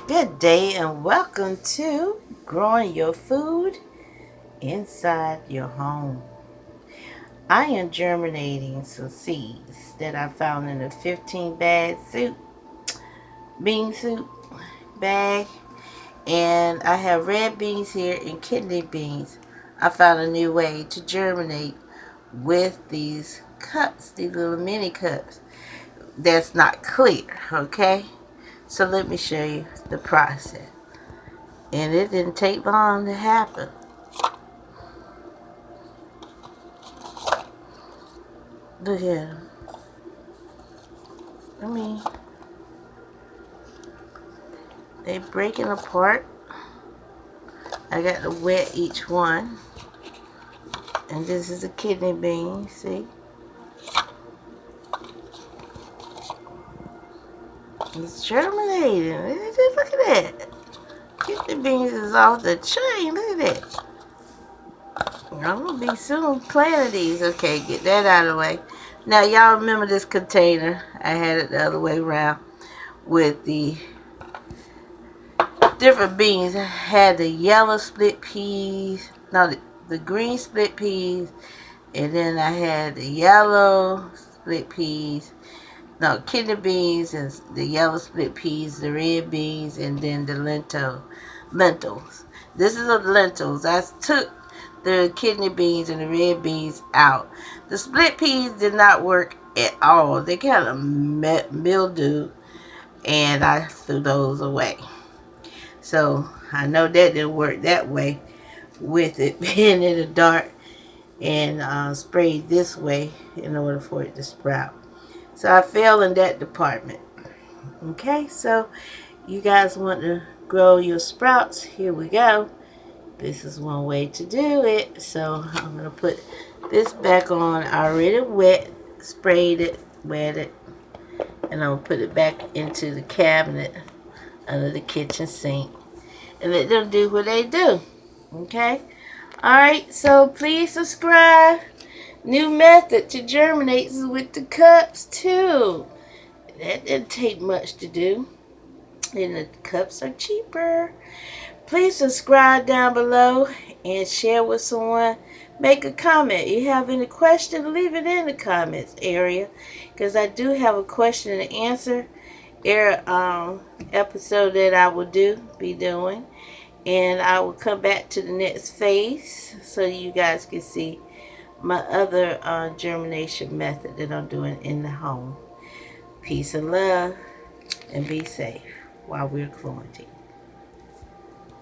Good day and welcome to Growing Your Food Inside Your Home. I am germinating some seeds that I found in a 15 bag bean soup bag, and I have red beans here and kidney beans. I found a new way to germinate with these cups, these little mini cups that's not clear, okay? So let me show you the process. And it didn't take long to happen. Look at them. They breaking apart. I got to wet each one. And this is a kidney bean, see? It's germinating. Look at that. Kidney beans is off the chain. Look at that. I'm going to be soon planting these. Okay, get that out of the way. Now, y'all remember this container? I had it the other way around with the different beans. I had the yellow split peas. No, the green split peas. And then I had the yellow split peas. No, kidney beans and the yellow split peas, the red beans, and then the lentils. This is the lentils. I took the kidney beans and the red beans out. The split peas did not work at all. They kind of mildew, and I threw those away. So I know that didn't work that way with it being in the dark, and sprayed this way in order for it to sprout. So I failed in that department. Okay, so you guys want to grow your sprouts? Here we go. This is one way to do it. So I'm going to put this back on. I already sprayed it, wet it, and I'm going to put it back into the cabinet under the kitchen sink and let them do what they do. Okay? Alright, so please subscribe. New method to germinate is with the cups too. That didn't take much to do. And the cups are cheaper. Please subscribe down below and share with someone. Make a comment. You have any question, leave it in the comments area. Because I do have a question and answer episode that I will be doing. And I will come back to the next phase so you guys can see my other germination method that I'm doing in the home. Peace and love, and be safe while we're quarantined.